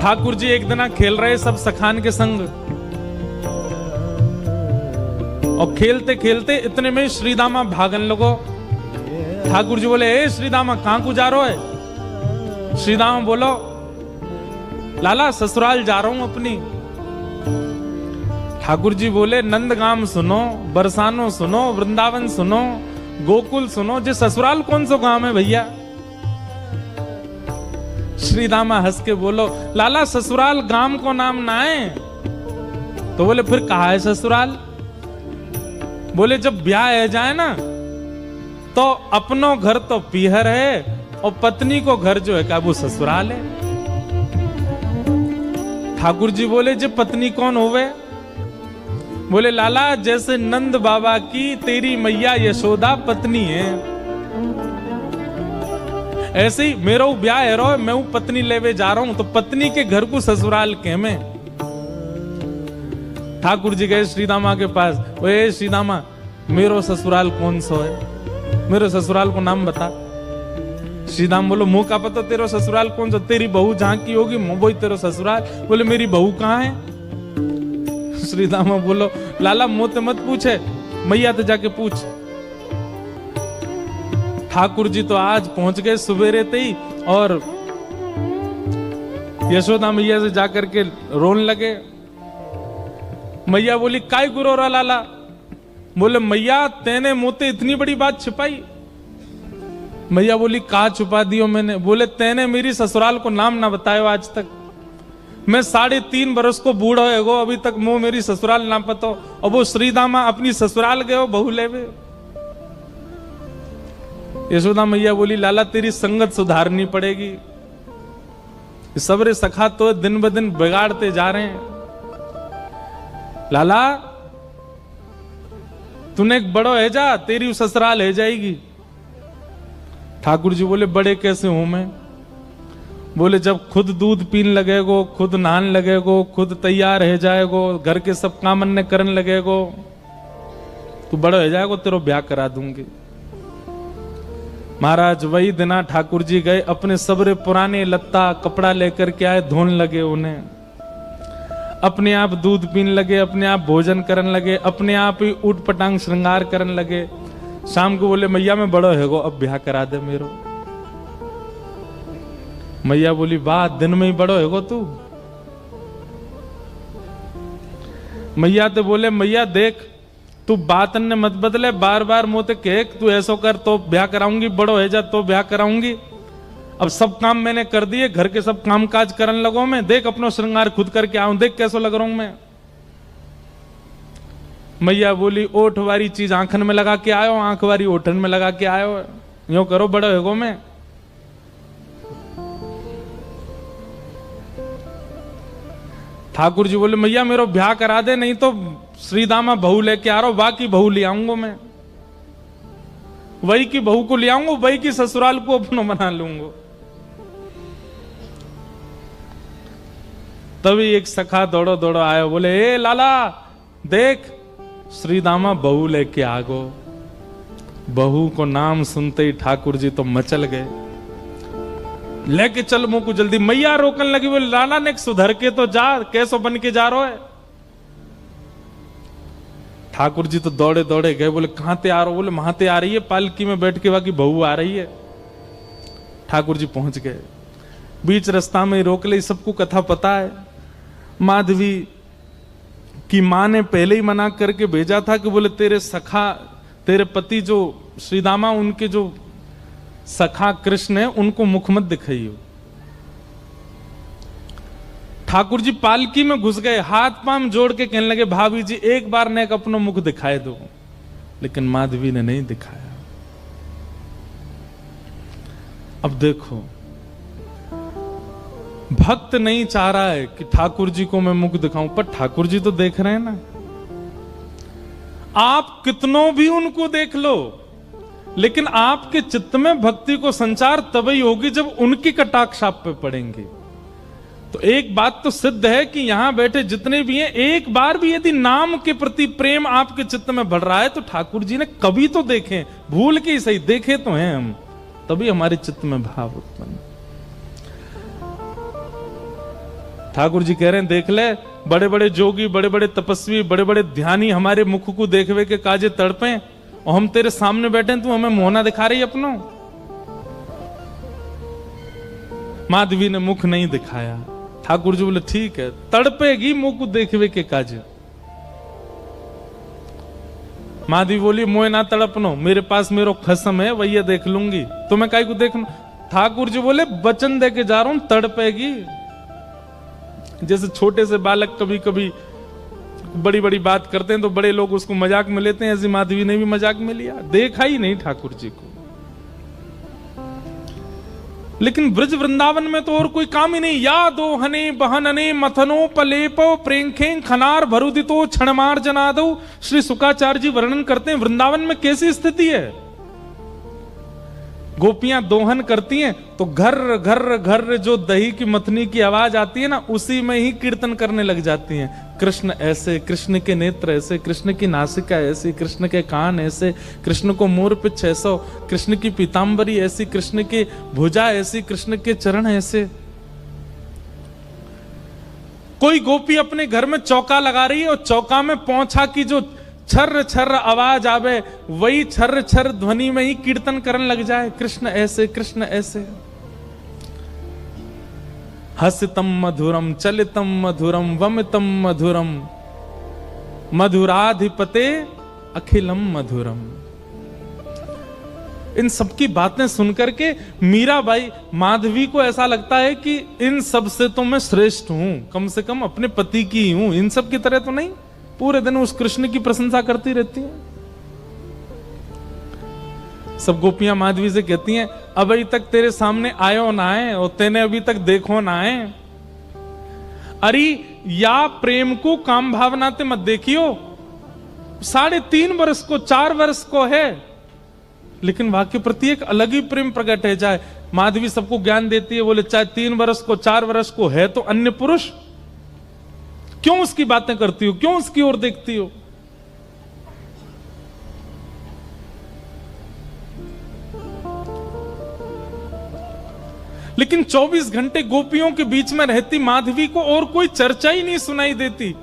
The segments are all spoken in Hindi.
ठाकुर जी एक दिन खेल रहे सब सखान के संग, और खेलते खेलते इतने में श्रीदामा भागन लगो। ठाकुर जी बोले, ए श्रीदामा कहां को जा रहे है? श्रीदामा बोलो, लाला ससुराल जा रहा हूं अपनी। ठाकुर जी बोले, नंदगाम सुनो, बरसानो सुनो, वृंदावन सुनो, गोकुल सुनो, जे ससुराल कौन सा गांव है भैया? श्रीदामा हंस के बोलो, लाला ससुराल गांव को नाम ना है। तो बोले, फिर कहा है ससुराल? बोले, जब ब्याह है जाए ना तो अपनो घर तो पीहर है और पत्नी को घर जो है क्या वो ससुराल है। ठाकुर जी बोले, जे पत्नी कौन होवे? बोले, लाला जैसे नंद बाबा की तेरी मैया यशोदा पत्नी है, ऐसे ही मेरा ब्याह है रो, मैं पत्नी लेवे जा रहा हूं, तो पत्नी के घर को ससुराल के में। ठाकुर जी गए श्रीदामा के पास, ओए श्रीदामा मेरो ससुराल कौन सा है? मेरे ससुराल को नाम बता। श्रीदाम बोलो, मुंह का पता तेरा ससुराल कौन सा? तेरी बहू जहां की होगी वो ही तेरा ससुराल। बोले, मेरी बहू कहां है? श्रीदामा बोलो, लाला मुंह ते मत पूछे, मैया ते जाके पूछ। ठाकुर जी तो आज पहुंच गए सुबेरे ते ही, और यशोदा मैया से जाकर के रोने लगे। मैया बोली, काय गुरो रा लाला? बोले, मैया तेने मुझे इतनी बड़ी बात छिपाई। मैया बोली, कहा छुपा दियो मैंने? बोले, तेने मेरी ससुराल को नाम ना बतायो आज तक। मैं 3.5 बरस को बूढ़ा हो, अभी तक मुंह मेरी ससुराल ना पतो, और वो श्रीदामा अपनी ससुराल गए बहू लेवे। यशोदा मैया बोली, लाला तेरी संगत सुधारनी पड़ेगी, सबरे सखा तो दिन ब दिन बिगाड़ते जा रहे हैं। लाला तूने एक बड़ो है जा, तेरी ससुराल है जाएगी। ठाकुर जी बोले, बड़े कैसे हूं मैं? बोले, जब खुद दूध पीन लगेगो, खुद नहान लगेगो, खुद तैयार है जाएगो, घर के सब काम अन्य करने लगेगो, तू बड़ो है जाएगो, तेरो ब्याह करा दूंगी। महाराज वही दिना ठाकुर जी गए, अपने सबरे पुराने लत्ता कपड़ा लेकर के आए, धोने लगे उन्हें, अपने आप दूध पीने लगे, अपने आप भोजन करने लगे, अपने आप ही ऊट पटांग श्रृंगार करने लगे। शाम को बोले, मैया मैं बड़ो है गो, अब ब्याह करा दे मेरो। मैया बोली, वाह दिन में ही बड़ो है गो तू। मैया तो बोले, मैया देख तू बात ने मत बदले, बार बार मोते कह तू ऐसो कर तो ब्याह कराऊंगी, बड़ो है जा तो ब्याह कराऊंगी। अब सब काम मैंने कर दिए, घर के सब काम काज करने लगो मैं, देख अपना श्रृंगार खुद करके आऊं, देख कैसो लग रहा हूं मैं। मैया बोली, ओठ वारी चीज आंखन में लगा के आयो, आंख वारी ओठन में लगा के आयो, यूं करो बड़ो है गो मैं। ठाकुर जी बोले, मैया मेरो ब्याह करा दे, नहीं तो श्रीदामा बहू लेके आ रहा हूं, बाकी बहू ले आऊंगा मैं, वही की बहू को ले आऊंगा, वही की ससुराल को अपना बना लूंगा। तभी एक सखा दौड़ो दौड़ो आया, बोले, ए लाला देख श्रीदामा बहू लेके आ गो। बहू को नाम सुनते ही ठाकुर जी तो मचल गए, लेके चल मुंह को जल्दी। मैया रोकने लगी, बोले, लाला ने सुधर के तो जा, कैसो बन के जा रहा है? ठाकुर जी तो दौड़े दौड़े गए, बोले, कहां ते आ रहे हो? बोले, वहां ते आ रही है, पालकी में बैठ के बाकी बहू आ रही है। ठाकुर जी पहुंच गए, बीच रास्ता में रोक ले, सबको कथा पता है। माधवी की मां ने पहले ही मना करके भेजा था कि बोले, तेरे सखा, तेरे पति जो श्रीदामा, उनके जो सखा कृष्ण है, उनको मुख मत दिखाइयो। ठाकुर जी पालकी में घुस गए, हाथ पांव जोड़ के कहने लगे, भाभी जी एक बार ने अपना मुख दिखाए दो, लेकिन माधवी ने नहीं दिखाया। अब देखो, भक्त नहीं चाह रहा है कि ठाकुर जी को मैं मुख दिखाऊं, पर ठाकुर जी तो देख रहे हैं ना। आप कितनों भी उनको देख लो, लेकिन आपके चित्त में भक्ति को संचार तभी होगी जब उनकी कटाक्ष आप पे पड़ेंगे। तो एक बात तो सिद्ध है कि यहां बैठे जितने भी हैं, एक बार भी यदि नाम के प्रति प्रेम आपके चित्त में बढ़ रहा है तो ठाकुर जी ने कभी तो देखे, भूल के ही सही देखे तो हैं हम, तभी हमारे चित्त में भाव उत्पन्न। ठाकुर जी कह रहे हैं देख ले, बड़े बड़े जोगी, बड़े बड़े तपस्वी, बड़े बड़े ध्यानी हमारे मुख को देखवे के काजे तड़पे, और हम तेरे सामने बैठे हैं, तू हमें मोहना दिखा रही अपनो। माधवी ने मुख नहीं दिखाया। ठाकुर जी बोले ठीक है, तड़पेगी मुख को देखवे के काजे। माधवी बोली मोए ना तड़पनो, मेरे पास मेरो खसम है, वही देख लूंगी, तुम्हें काहे को देखना। ठाकुर जी बोले वचन दे के जा रहा हूं, तड़पेगी। जैसे छोटे से बालक कभी कभी बड़ी बड़ी बात करते हैं तो बड़े लोग उसको मजाक में लेते हैं, ऐसी माधवी ने भी मजाक में लिया, देखा ही नहीं ठाकुर जी को। लेकिन ब्रज वृंदावन में तो और कोई काम ही नहीं। या दो हने बहनने मथनो पलेपो प्रेंखे खनार भरुदितो क्षणमार जनादो। श्री शुकाचार्य जी वर्णन करते हैं वृंदावन में कैसी स्थिति है। गोपियां दोहन करती हैं तो घर घर घर जो दही की मथनी की आवाज आती है ना, उसी में ही कीर्तन करने लग जाती हैं। कृष्ण ऐसे, कृष्ण के नेत्र ऐसे, कृष्ण की नासिका ऐसी, कृष्ण के कान ऐसे, कृष्ण को मोर पिछ ऐसा, कृष्ण की पीतांबरी ऐसी, कृष्ण की भुजा ऐसी, कृष्ण के चरण ऐसे। कोई गोपी अपने घर में चौका लगा रही है और चौका में पौंछा की जो छर्र छर्र आवाज आवे, वही छर्र छर्र ध्वनि में ही कीर्तन करने लग जाए, कृष्ण ऐसे, कृष्ण ऐसे। हसितम मधुरम चलितम मधुरम वमितम मधुरम मधुराधिपते अखिलम मधुरम। इन सबकी बातें सुनकर के मीराबाई, माधवी को ऐसा लगता है कि इन सब से तो मैं श्रेष्ठ हूं, कम से कम अपने पति की हूं, इन सब की तरह तो नहीं। पूरे दिन उस कृष्ण की प्रशंसा करती रहती हैं। सब गोपियां माधवी से कहती हैं अभी तक तेरे सामने आयो ना आए और तेने अभी तक देखो ना आए। अरे या प्रेम को काम भावना ते मत देखियो, 3.5 वर्ष को 4 वर्ष को है, लेकिन वहां के प्रति एक अलग ही प्रेम प्रकट है। चाहे माधवी सबको ज्ञान देती है, बोले चाहे 3 वर्ष को 4 वर्ष को है तो अन्य पुरुष, क्यों उसकी बातें करती हो, क्यों उसकी ओर देखती हो। लेकिन 24 घंटे गोपियों के बीच में रहती माधवी को और कोई चर्चा ही नहीं सुनाई देती।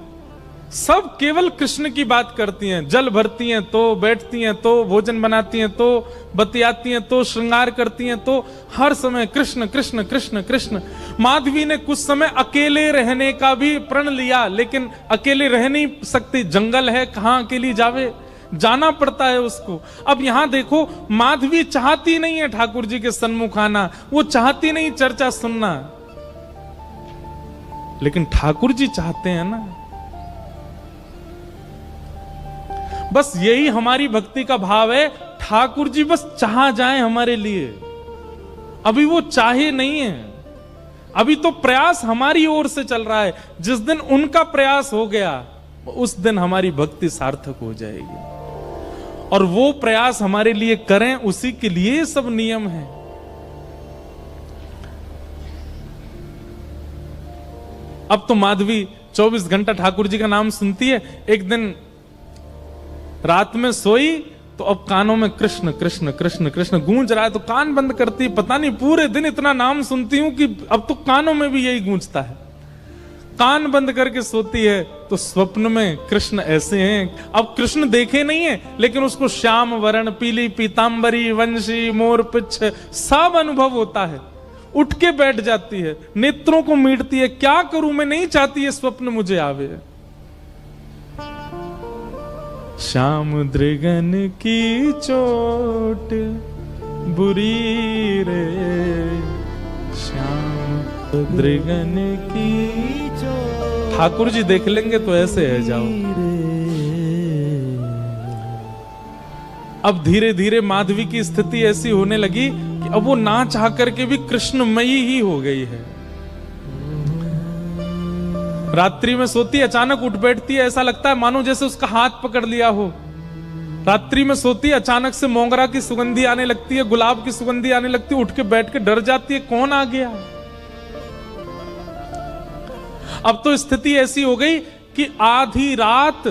सब केवल कृष्ण की बात करती हैं, जल भरती हैं तो बैठती हैं तो भोजन बनाती हैं तो बतियाती हैं तो श्रृंगार करती हैं, तो हर समय कृष्ण कृष्ण कृष्ण कृष्ण। माधवी ने कुछ समय अकेले रहने का भी प्रण लिया, लेकिन अकेले रह नहीं सकती, जंगल है, कहां अकेली जावे, जाना पड़ता है उसको। अब यहां देखो, माधवी चाहती नहीं है ठाकुर जी के सन्मुख आना, वो चाहती नहीं चर्चा सुनना, लेकिन ठाकुर जी चाहते हैं ना। बस यही हमारी भक्ति का भाव है, ठाकुर जी बस चाह जाए हमारे लिए। अभी वो चाहे नहीं है, अभी तो प्रयास हमारी ओर से चल रहा है। जिस दिन उनका प्रयास हो गया, उस दिन हमारी भक्ति सार्थक हो जाएगी। और वो प्रयास हमारे लिए करें, उसी के लिए सब नियम है। अब तो माधवी 24 घंटा ठाकुर जी का नाम सुनती है। एक दिन रात में सोई तो अब कानों में कृष्ण कृष्ण कृष्ण कृष्ण गूंज रहा है, तो कान बंद करती, पता नहीं पूरे दिन इतना नाम सुनती हूं कि अब तो कानों में भी यही गूंजता है। कान बंद करके सोती है तो स्वप्न में कृष्ण ऐसे हैं। अब कृष्ण देखे नहीं है, लेकिन उसको श्याम वर्ण, पीली पीतांबरी, वंशी, मोर पिछ सब अनुभव होता है। उठ के बैठ जाती है, नेत्रों को मीटती है, क्या करूं मैं, नहीं चाहती है स्वप्न मुझे आवे। श्याम दृगन की चोट बुरी रे, श्याम दृगन की चोट। ठाकुर जी देख लेंगे तो ऐसे है जाओ। अब धीरे धीरे माधवी की स्थिति ऐसी होने लगी कि अब वो ना चाह करके भी कृष्णमयी ही हो गई है। रात्रि में सोती, अचानक उठ बैठती है, ऐसा लगता है मानो जैसे उसका हाथ पकड़ लिया हो। रात्रि में सोती, अचानक से मोगरा की सुगंधी आने लगती है, गुलाब की सुगंधी आने लगती है, उठ के बैठ के डर जाती है, कौन आ गया। अब तो स्थिति ऐसी हो गई कि आधी रात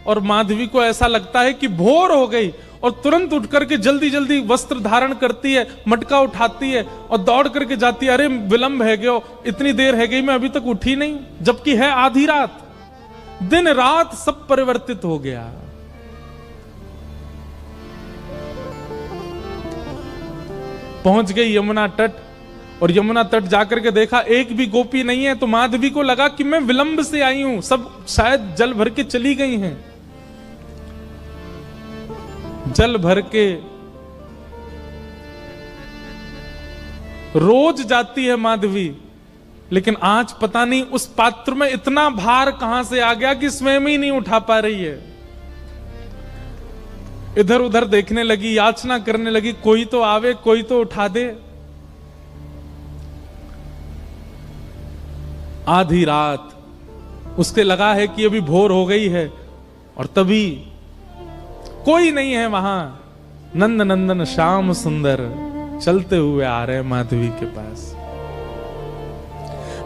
और माधवी को ऐसा लगता है कि भोर हो गई और तुरंत उठ करके जल्दी जल्दी वस्त्र धारण करती है, मटका उठाती है और दौड़ करके जाती है। अरे विलंब है गयो, इतनी देर है गई, मैं अभी तक उठी नहीं, जबकि है आधी रात। दिन रात सब परिवर्तित हो गया। पहुंच गई यमुना तट और यमुना तट जाकर के देखा एक भी गोपी नहीं है। तो माधवी को लगा कि मैं विलंब से आई हूं, सब शायद जल भर के चली गई हैं। जल भर के रोज जाती है माधवी, लेकिन आज पता नहीं उस पात्र में इतना भार कहां से आ गया कि स्वयं ही नहीं उठा पा रही है। इधर उधर देखने लगी, याचना करने लगी, कोई तो आवे, कोई तो उठा दे। आधी रात उसके लगा है कि अभी भोर हो गई है और तभी कोई नहीं है वहां। नंद नंदन श्याम सुंदर चलते हुए आ रहे हैं माधवी के पास।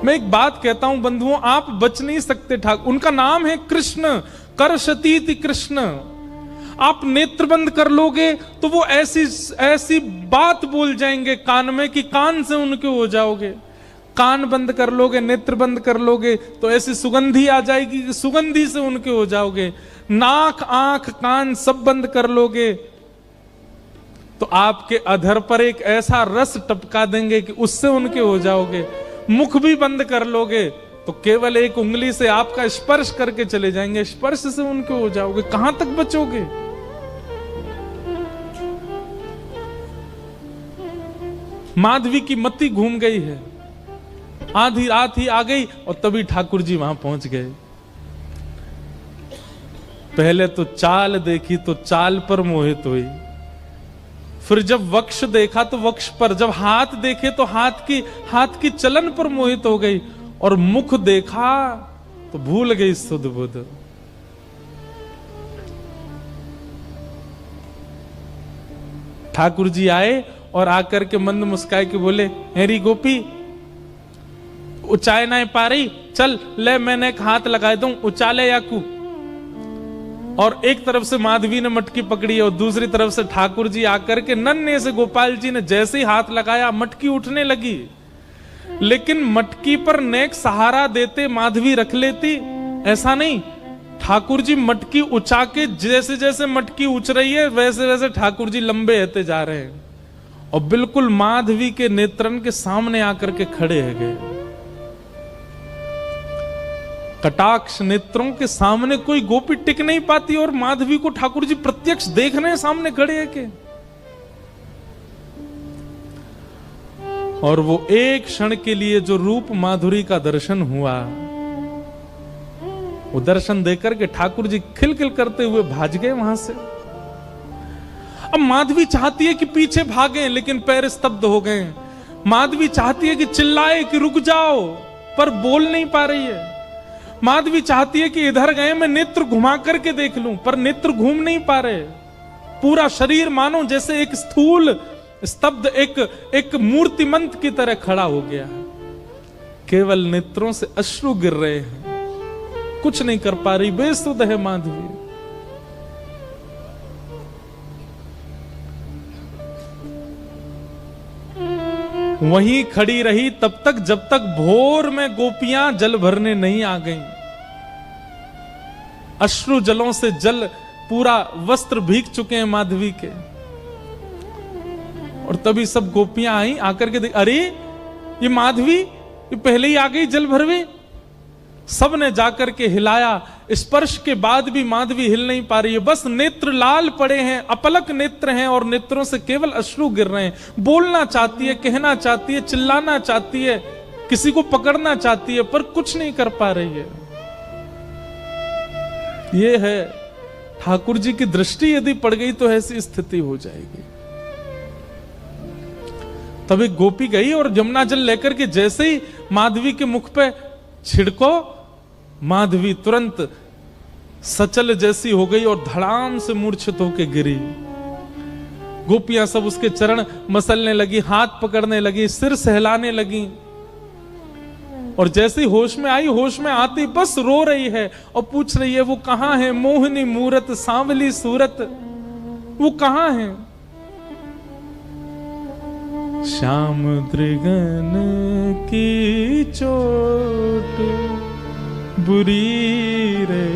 मैं एक बात कहता हूं बंधुओं, आप बच नहीं सकते ठाकुर। उनका नाम है कृष्ण, करशतीति कृष्ण। आप नेत्र बंद कर लोगे तो वो ऐसी बात बोल जाएंगे कान में कि कान से उनके हो जाओगे। कान बंद कर लोगे, नेत्र बंद कर लोगे तो ऐसी सुगंधी आ जाएगी कि सुगंधी से उनके हो जाओगे। नाक, आंख, कान सब बंद कर लोगे तो आपके अधर पर एक ऐसा रस टपका देंगे कि उससे उनके हो जाओगे। मुख भी बंद कर लोगे तो केवल एक उंगली से आपका स्पर्श करके चले जाएंगे, स्पर्श से उनके हो जाओगे। कहां तक बचोगे? माधवी की मति घूम गई है। आधी रात ही आ गई और तभी ठाकुर जी वहां पहुंच गए। पहले तो चाल देखी तो चाल पर मोहित हुई, फिर जब वक्ष देखा तो वक्ष पर, जब हाथ देखे तो हाथ की चलन पर मोहित हो गई और मुख देखा तो भूल गई सुध बुध। ठाकुर जी आए और आकर के मंद मुस्काए के बोले, हेरी गोपी उचाए ना पा रही, चल ले मैंने एक हाथ लगाए दूं, उचाले याकू। और एक तरफ से माधवी ने मटकी पकड़ी और दूसरी तरफ से ठाकुर जी आकर के नन्हे से गोपाल जी ने जैसे ही हाथ लगाया मटकी उठने लगी। लेकिन मटकी पर नेक सहारा देते माधवी रख लेती, ऐसा नहीं। ठाकुर जी मटकी उछा के जैसे जैसे मटकी उछ रही है वैसे वैसे ठाकुर जी लंबे होते जा रहे हैं और बिल्कुल माधवी के नेत्रन के सामने आकर के खड़े है गए। कटाक्ष नेत्रों के सामने कोई गोपी टिक नहीं पाती और माधवी को ठाकुर जी प्रत्यक्ष देख रहे हैं, सामने खड़े है के। और वो एक क्षण के लिए जो रूप माधुरी का दर्शन हुआ, वो दर्शन देकर के ठाकुर जी खिलखिल करते हुए भाग गए वहां से। अब माधवी चाहती है कि पीछे भागें, लेकिन पैर स्तब्ध हो गए। माधवी चाहती है कि चिल्लाए कि रुक जाओ, पर बोल नहीं पा रही है। माधवी चाहती है कि इधर गए मैं नेत्र घुमा करके देख लूं, पर नेत्र घूम नहीं पा रहे। पूरा शरीर मानो जैसे एक स्थूल स्तब्ध एक मूर्तिमंत की तरह खड़ा हो गया। केवल नेत्रों से अश्रु गिर रहे हैं, कुछ नहीं कर पा रही, बेसुध है माधवी। वहीं खड़ी रही तब तक जब तक भोर में गोपियां जल भरने नहीं आ गईं। अश्रु जलों से जल पूरा वस्त्र भीग चुके हैं माधवी के। और तभी सब गोपियां आई, आकर के देख, अरे ये माधवी ये पहले ही आ गई जल भरवे। सब ने जाकर के हिलाया, स्पर्श के बाद भी माधवी हिल नहीं पा रही है। बस नेत्र लाल पड़े हैं, अपलक नेत्र हैं और नेत्रों से केवल अश्रु गिर रहे हैं। बोलना चाहती है, कहना चाहती है, चिल्लाना चाहती है, किसी को पकड़ना चाहती है, पर कुछ नहीं कर पा रही है। ये है ठाकुर जी की दृष्टि यदि पड़ गई तो ऐसी स्थिति हो जाएगी। तब एक गोपी गई और यमुना जल लेकर के जैसे ही माधवी के मुख पे छिड़को, माधवी तुरंत सचल जैसी हो गई और धड़ाम से मूर्छित होकर गिरी। गोपियां सब उसके चरण मसलने लगी, हाथ पकड़ने लगी, सिर सहलाने लगी। और जैसे ही होश में आई, होश में आती बस रो रही है और पूछ रही है वो कहाँ है, मोहनी मूरत सांवली सूरत, वो कहाँ है। श्याम दृगन की चोट बुरी रे,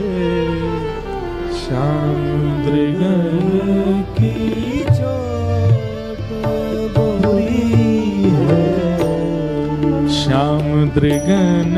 श्याम दृगन की चोट बुरी है, श्याम दृगन